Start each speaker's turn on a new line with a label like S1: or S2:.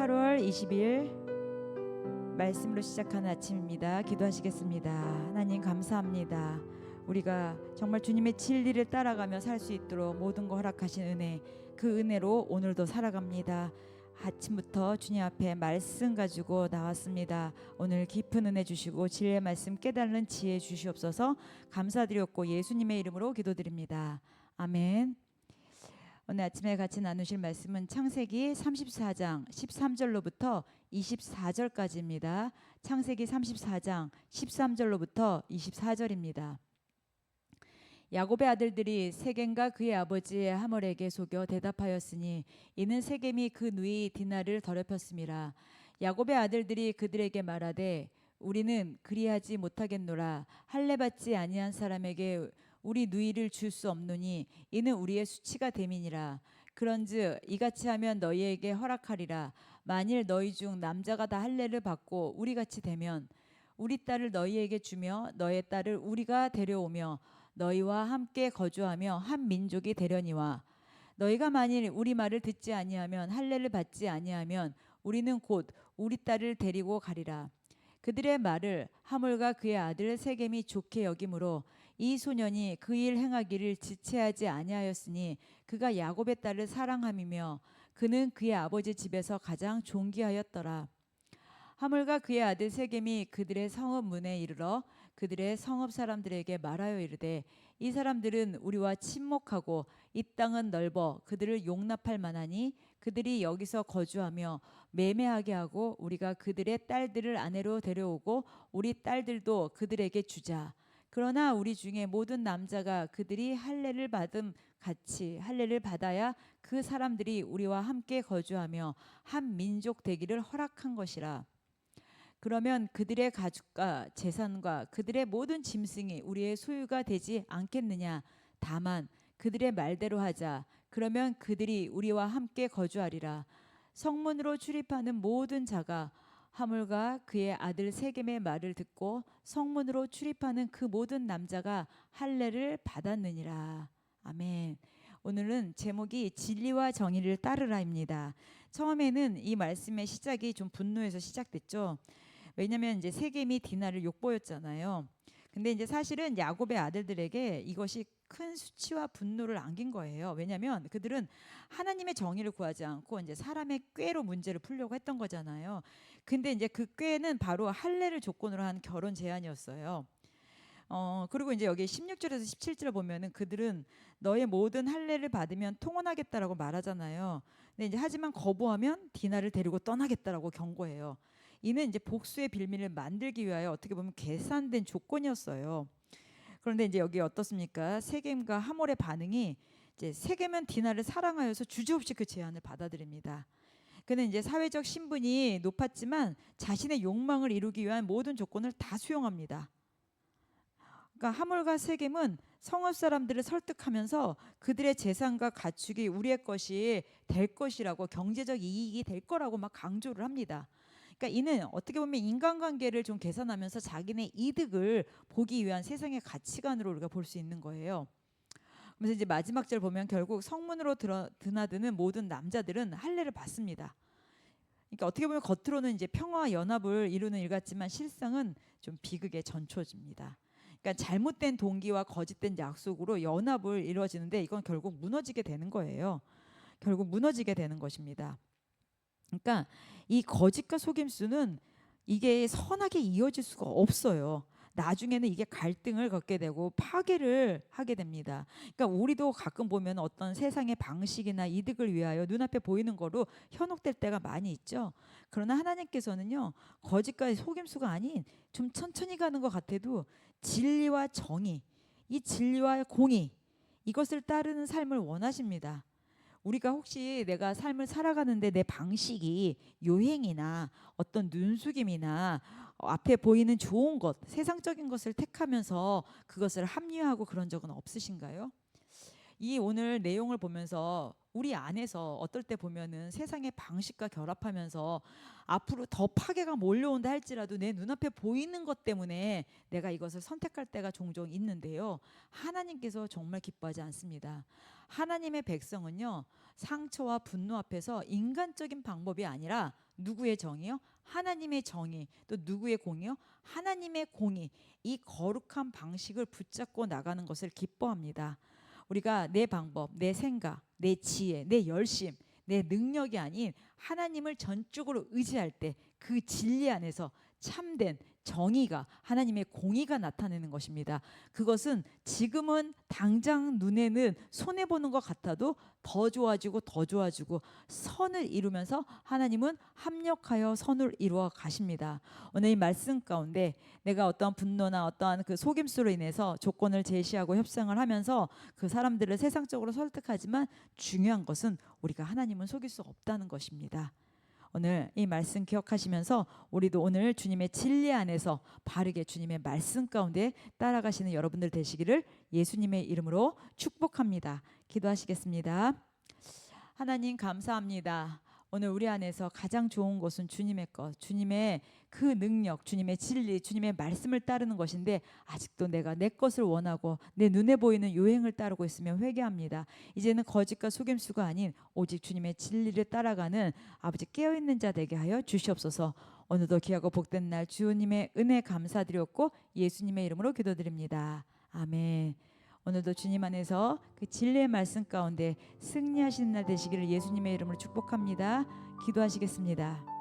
S1: 8월 20일 말씀으로 시작하는 아침입니다. 기도하시겠습니다. 하나님 감사합니다. 우리가 정말 주님의 진리를 따라가며 살 수 있도록 모든 거 허락하신 은혜, 그 은혜로 오늘도 살아갑니다. 아침부터 주님 앞에 말씀 가지고 나왔습니다. 오늘 깊은 은혜 주시고 진리의 말씀 깨달는 지혜 주시옵소서. 감사드렸고 예수님의 이름으로 기도드립니다. 아멘. 오늘 아침에 같이 나누실 말씀은 창세기 34장 13절로부터 24절까지입니다. 창세기 34장 13절로부터 24절입니다. 야곱의 아들들이 세겜과 그의 아버지 하몰에게 속여 대답하였으니 이는 세겜이 그 누이 디나를 더럽혔음이라. 야곱의 아들들이 그들에게 말하되 우리는 그리하지 못하겠노라. 할례 받지 아니한 사람에게 우리 누이를 줄 수 없노니 이는 우리의 수치가 됨이니라. 그런즉 이같이 하면 너희에게 허락하리라. 만일 너희 중 남자가 다 할례를 받고 우리같이 되면 우리 딸을 너희에게 주며 너의 딸을 우리가 데려오며 너희와 함께 거주하며 한 민족이 되려니와 너희가 만일 우리 말을 듣지 아니하면 할례를 받지 아니하면 우리는 곧 우리 딸을 데리고 가리라. 그들의 말을 하몰과 그의 아들 세겜이 좋게 여김으로 이 소년이 그 일 행하기를 지체하지 아니하였으니 그가 야곱의 딸을 사랑함이며 그는 그의 아버지 집에서 가장 존귀하였더라. 하몰과 그의 아들 세겜이 그들의 성읍 문에 이르러 그들의 성읍 사람들에게 말하여 이르되 이 사람들은 우리와 친목하고 이 땅은 넓어 그들을 용납할 만하니 그들이 여기서 거주하며 매매하게 하고 우리가 그들의 딸들을 아내로 데려오고 우리 딸들도 그들에게 주자. 그러나 우리 중에 모든 남자가 그들이 할례를 받음 같이 할례를 받아야 그 사람들이 우리와 함께 거주하며 한 민족 되기를 허락한 것이라. 그러면 그들의 가축과 재산과 그들의 모든 짐승이 우리의 소유가 되지 않겠느냐. 다만 그들의 말대로 하자. 그러면 그들이 우리와 함께 거주하리라. 성문으로 출입하는 모든 자가 하몰과 그의 아들 세겜의 말을 듣고 성문으로 출입하는 그 모든 남자가 할례를 받았느니라. 아멘. 오늘은 제목이 진리와 정의를 따르라입니다. 처음에는 이 말씀의 시작이 좀 분노에서 시작됐죠. 왜냐하면 이제 세겜이 디나를 욕보였잖아요. 근데 이제 사실은 야곱의 아들들에게 이것이 큰 수치와 분노를 안긴 거예요. 왜냐하면 그들은 하나님의 정의를 구하지 않고 이제 사람의 꾀로 문제를 풀려고 했던 거잖아요. 근데 이제 그 꾀는 바로 할례를 조건으로 한 결혼 제안이었어요. 그리고 이제 여기 16절에서 17절을 보면은 그들은 너의 모든 할례를 받으면 통혼하겠다라고 말하잖아요. 근데 이제 하지만 거부하면 디나를 데리고 떠나겠다라고 경고해요. 이는 이제 복수의 빌미를 만들기 위하여 어떻게 보면 계산된 조건이었어요. 그런데 이제 여기 어떻습니까? 세겜과 하몰의 반응이 이제 세겜은 디나를 사랑하여서 주저없이 그 제안을 받아들입니다. 그는 이제 사회적 신분이 높았지만 자신의 욕망을 이루기 위한 모든 조건을 다 수용합니다. 그러니까 하몰과 세겜은 성읍 사람들을 설득하면서 그들의 재산과 가축이 우리의 것이 될 것이라고, 경제적 이익이 될 거라고 막 강조를 합니다. 그러니까 이는 어떻게 보면 인간관계를 좀 계산하면서 자기네 이득을 보기 위한 세상의 가치관으로 우리가 볼 수 있는 거예요. 그래서 이제 마지막 절 보면 결국 성문으로 드나드는 모든 남자들은 할례를 받습니다. 그러니까 어떻게 보면 겉으로는 이제 평화와 연합을 이루는 일 같지만 실상은 좀 비극의 전초입니다. 그러니까 잘못된 동기와 거짓된 약속으로 연합을 이루어지는데 이건 결국 무너지게 되는 거예요. 결국 무너지게 되는 것입니다. 그러니까 이 거짓과 속임수는 이게 선하게 이어질 수가 없어요. 나중에는 이게 갈등을 겪게 되고 파괴를 하게 됩니다. 그러니까 우리도 가끔 보면 어떤 세상의 방식이나 이득을 위하여 눈앞에 보이는 거로 현혹될 때가 많이 있죠. 그러나 하나님께서는요, 거짓과 속임수가 아닌 좀 천천히 가는 것 같아도 진리와 정의, 이 진리와 공의, 이것을 따르는 삶을 원하십니다. 우리가 혹시 내가 삶을 살아가는데 내 방식이 요행이나 어떤 눈속임이나 앞에 보이는 좋은 것, 세상적인 것을 택하면서 그것을 합리화하고 그런 적은 없으신가요? 이 오늘 내용을 보면서 우리 안에서 어떨 때 보면은 세상의 방식과 결합하면서 앞으로 더 파괴가 몰려온다 할지라도 내 눈앞에 보이는 것 때문에 내가 이것을 선택할 때가 종종 있는데요. 하나님께서 정말 기뻐하지 않습니다. 하나님의 백성은요, 상처와 분노 앞에서 인간적인 방법이 아니라 누구의 정의요? 하나님의 정의. 또 누구의 공의요? 하나님의 공의. 이 거룩한 방식을 붙잡고 나가는 것을 기뻐합니다. 우리가 내 방법, 내 생각, 내 지혜, 내 열심, 내 능력이 아닌 하나님을 전적으로 의지할 때 그 진리 안에서 참된 정의가, 하나님의 공의가 나타내는 것입니다. 그것은 지금은 당장 눈에는 손해보는 것 같아도 더 좋아지고 더 좋아지고 선을 이루면서 하나님은 합력하여 선을 이루어 가십니다. 오늘 이 말씀 가운데 내가 어떠한 분노나 어떠한 그 속임수로 인해서 조건을 제시하고 협상을 하면서 그 사람들을 세상적으로 설득하지만 중요한 것은 우리가 하나님은 속일 수 없다는 것입니다. 오늘 이 말씀 기억하시면서 우리도 오늘 주님의 진리 안에서 바르게 주님의 말씀 가운데 따라가시는 여러분들 되시기를 예수님의 이름으로 축복합니다. 기도하시겠습니다. 하나님 감사합니다. 오늘 우리 안에서 가장 좋은 것은 주님의 것, 주님의 그 능력, 주님의 진리, 주님의 말씀을 따르는 것인데 아직도 내가 내 것을 원하고 내 눈에 보이는 요행을 따르고 있으면 회개합니다. 이제는 거짓과 속임수가 아닌 오직 주님의 진리를 따라가는 아버지 깨어있는 자 되게 하여 주시옵소서. 오늘도 귀하고 복된 날 주님의 은혜 감사드렸고 예수님의 이름으로 기도드립니다. 아멘. 오늘도 주님 안에서 그 진리의 말씀 가운데 승리하시는 날 되시기를 예수님의 이름으로 축복합니다. 기도하시겠습니다.